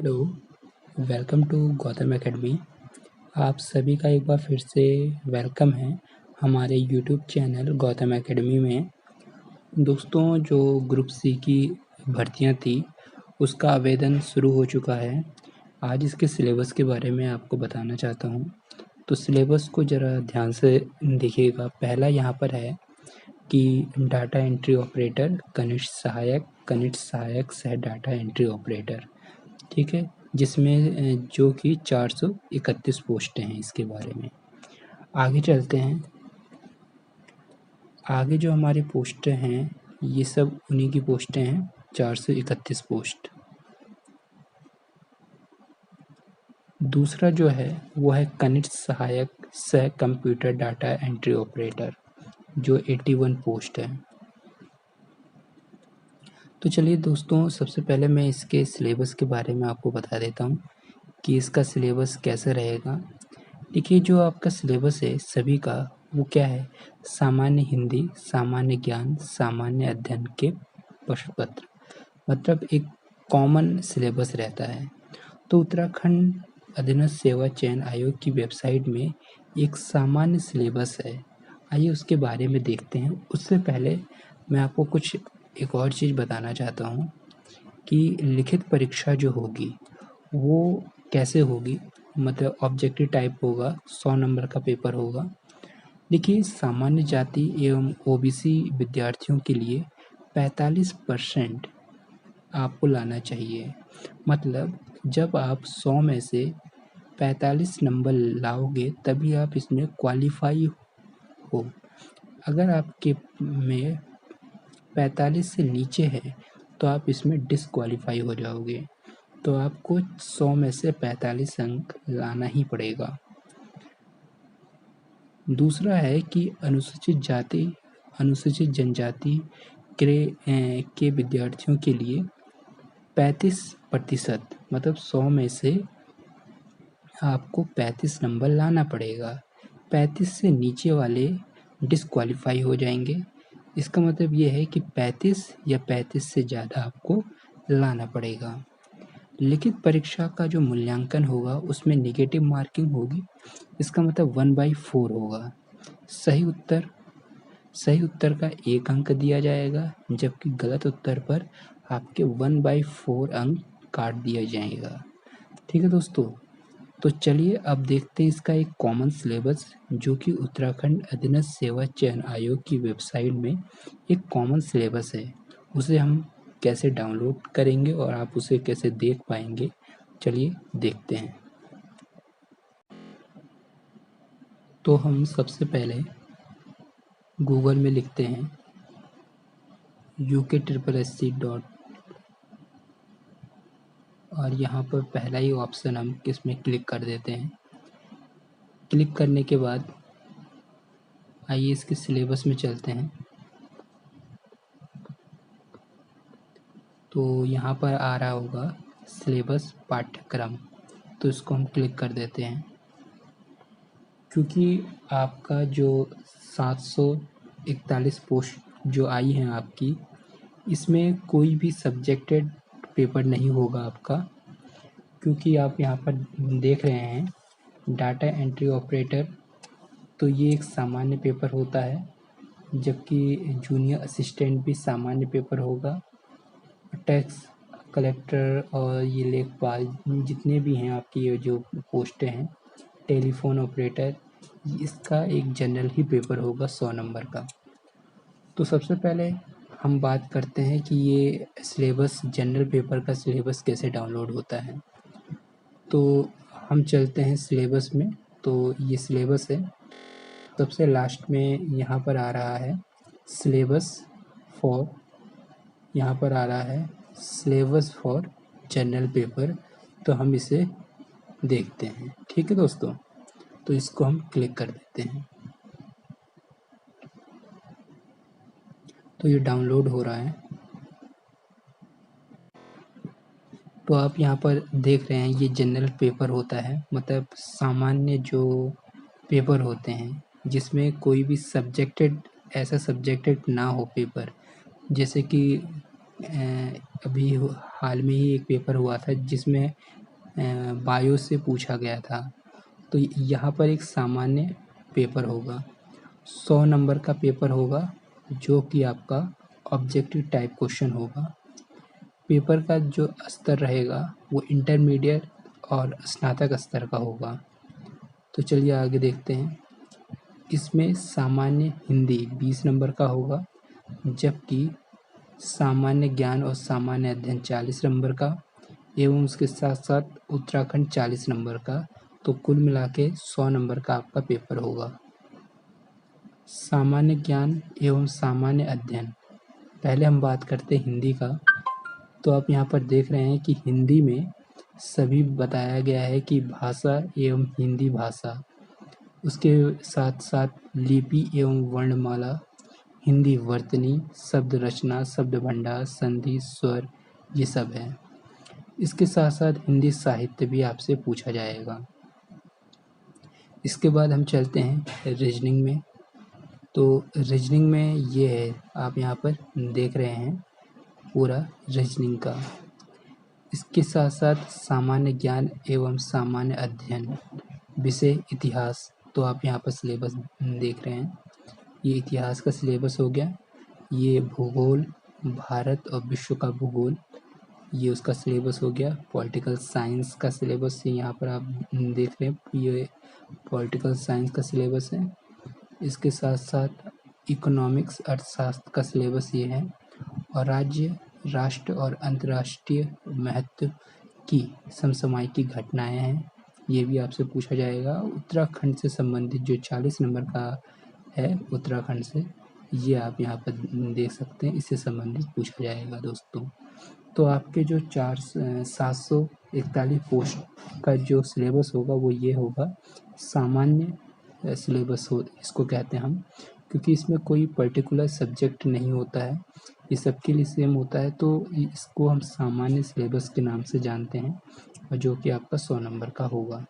Hello, welcome to Gautam academy. आप सभी का एक बार फिर से वेलकम है हमारे यूट्यूब चैनल गौतम एकेडमी में। दोस्तों, जो ग्रुप सी की भर्तियां थी उसका आवेदन शुरू हो चुका है। आज इसके सिलेबस के बारे में आपको बताना चाहता हूं। तो सिलेबस को ज़रा ध्यान से देखिएगा। पहला यहाँ पर है कि डाटा एंट्री ऑपरेटर, कनिष्ठ सहायक सह डाटा एंट्री ऑपरेटर, ठीक है, जिसमें जो कि 431 पोस्टें हैं। इसके बारे में आगे चलते हैं। आगे जो हमारी पोस्टें हैं ये सब उन्हीं की पोस्टें हैं, 431 पोस्ट। दूसरा जो है वो है कनिष्ठ सहायक सह कंप्यूटर डाटा एंट्री ऑपरेटर, जो 81 पोस्ट है। तो चलिए दोस्तों, सबसे पहले मैं इसके सिलेबस के बारे में आपको बता देता हूँ कि इसका सिलेबस कैसा रहेगा। देखिए, जो आपका सिलेबस है सभी का, वो क्या है? सामान्य हिंदी, सामान्य ज्ञान, सामान्य अध्ययन के प्रश्न पत्र, मतलब एक कॉमन सिलेबस रहता है। तो उत्तराखंड अधीनस्थ सेवा चयन आयोग की वेबसाइट में एक सामान्य सिलेबस है। आइए उसके बारे में देखते हैं। उससे पहले मैं आपको कुछ एक और चीज़ बताना चाहता हूँ कि लिखित परीक्षा जो होगी वो कैसे होगी। मतलब ऑब्जेक्टिव टाइप होगा, 100 नंबर का पेपर होगा। देखिए, सामान्य जाति एवं ओबीसी विद्यार्थियों के लिए 45% आपको लाना चाहिए। मतलब जब आप 100 में से 45 नंबर लाओगे तभी आप इसमें क्वालिफाई हो। अगर आपके में 45 से नीचे है तो आप इसमें डिसक्वालीफाई हो जाओगे। तो आपको 100 में से 45 अंक लाना ही पड़ेगा। दूसरा है कि अनुसूचित जाति, अनुसूचित जनजाति के विद्यार्थियों के लिए 35%, मतलब 100 में से आपको 35 नंबर लाना पड़ेगा। 35 से नीचे वाले डिसक्वालीफाई हो जाएंगे। इसका मतलब ये है कि 35 या 35 से ज़्यादा आपको लाना पड़ेगा। लिखित परीक्षा का जो मूल्यांकन होगा उसमें नेगेटिव मार्किंग होगी। इसका मतलब 1/4 होगा। सही उत्तर का 1 अंक दिया जाएगा, जबकि गलत उत्तर पर आपके 1/4 अंक काट दिया जाएगा। ठीक है दोस्तों, तो चलिए अब देखते हैं इसका एक कॉमन सिलेबस, जो कि उत्तराखंड अधीनस्थ सेवा चयन आयोग की वेबसाइट में एक कॉमन सिलेबस है। उसे हम कैसे डाउनलोड करेंगे और आप उसे कैसे देख पाएंगे, चलिए देखते हैं। तो हम सबसे पहले गूगल में लिखते हैं UK SSC. और यहाँ पर पहला ही ऑप्शन हम किसमें क्लिक कर देते हैं। क्लिक करने के बाद आइए इसके सिलेबस में चलते हैं। तो यहाँ पर आ रहा होगा सिलेबस पाठ्यक्रम, तो इसको हम क्लिक कर देते हैं। क्योंकि आपका जो 741 पोस्ट जो आई हैं आपकी, इसमें कोई भी सब्जेक्टेड पेपर नहीं होगा आपका। क्योंकि आप यहाँ पर देख रहे हैं डाटा एंट्री ऑपरेटर, तो ये एक सामान्य पेपर होता है, जबकि जूनियर असिस्टेंट भी सामान्य पेपर होगा। टैक्स कलेक्टर और ये लेखपाल जितने भी हैं आपकी ये जो पोस्टें हैं, टेलीफोन ऑपरेटर, इसका एक जनरल ही पेपर होगा 100 नंबर का। तो सबसे पहले हम बात करते हैं कि ये सिलेबस, जनरल पेपर का सिलेबस कैसे डाउनलोड होता है। तो हम चलते हैं सिलेबस में। तो ये सिलेबस है, सबसे लास्ट में यहाँ पर आ रहा है सिलेबस फॉर, यहाँ पर आ रहा है सिलेबस फॉर जनरल पेपर। तो हम इसे देखते हैं। ठीक है दोस्तों, तो इसको हम क्लिक कर देते हैं। तो ये डाउनलोड हो रहा है। तो आप यहाँ पर देख रहे हैं ये जनरल पेपर होता है, मतलब सामान्य जो पेपर होते हैं जिसमें कोई भी सब्जेक्टेड, ऐसा सब्जेक्टेड ना हो पेपर, जैसे कि अभी हाल में ही एक पेपर हुआ था जिसमें बायो से पूछा गया था। तो यहाँ पर एक सामान्य पेपर होगा, 100 नंबर का पेपर होगा, जो कि आपका ऑब्जेक्टिव टाइप क्वेश्चन होगा। पेपर का जो स्तर रहेगा वो इंटरमीडिएट और स्नातक स्तर का होगा। तो चलिए आगे देखते हैं। इसमें सामान्य हिंदी 20 नंबर का होगा, जबकि सामान्य ज्ञान और सामान्य अध्ययन 40 नंबर का, एवं उसके साथ साथ उत्तराखंड 40 नंबर का। तो कुल मिला के 100 नंबर का आपका पेपर होगा। सामान्य ज्ञान एवं सामान्य अध्ययन, पहले हम बात करते हैं हिंदी का। तो आप यहाँ पर देख रहे हैं कि हिंदी में सभी बताया गया है कि भाषा एवं हिंदी भाषा, उसके साथ साथ लिपि एवं वर्णमाला, हिंदी वर्तनी, शब्द रचना, शब्द भंडार, संधि, स्वर, ये सब है। इसके साथ साथ हिंदी साहित्य भी आपसे पूछा जाएगा। इसके बाद हम चलते हैं रीजनिंग में। तो रीजनिंग में ये है, आप यहाँ पर देख रहे हैं पूरा रीजनिंग का। इसके साथ साथ सामान्य ज्ञान एवं सामान्य अध्ययन, विषय इतिहास। तो आप यहाँ पर सिलेबस देख रहे हैं, ये इतिहास का सिलेबस हो गया। ये भूगोल, भारत और विश्व का भूगोल, ये उसका सिलेबस हो गया। पॉलिटिकल साइंस का सिलेबस यहाँ पर आप देख रहे हैं, ये पॉलिटिकल साइंस का सिलेबस है। इसके साथ साथ इकोनॉमिक्स, अर्थशास्त्र का सिलेबस ये है। और राज्य, राष्ट्र और अंतर्राष्ट्रीय महत्व की समसामयिक घटनाएं हैं, ये भी आपसे पूछा जाएगा। उत्तराखंड से संबंधित जो 40 नंबर का है उत्तराखंड से, ये आप यहाँ पर देख सकते हैं, इससे संबंधित पूछा जाएगा दोस्तों। तो आपके जो 741 पोस्ट का जो सिलेबस होगा वो ये होगा। सामान्य सिलेबस हो इसको कहते हैं हम, क्योंकि इसमें कोई पर्टिकुलर सब्जेक्ट नहीं होता है, ये सबके लिए सेम होता है। तो इसको हम सामान्य सिलेबस के नाम से जानते हैं, और जो कि आपका 100 नंबर का होगा।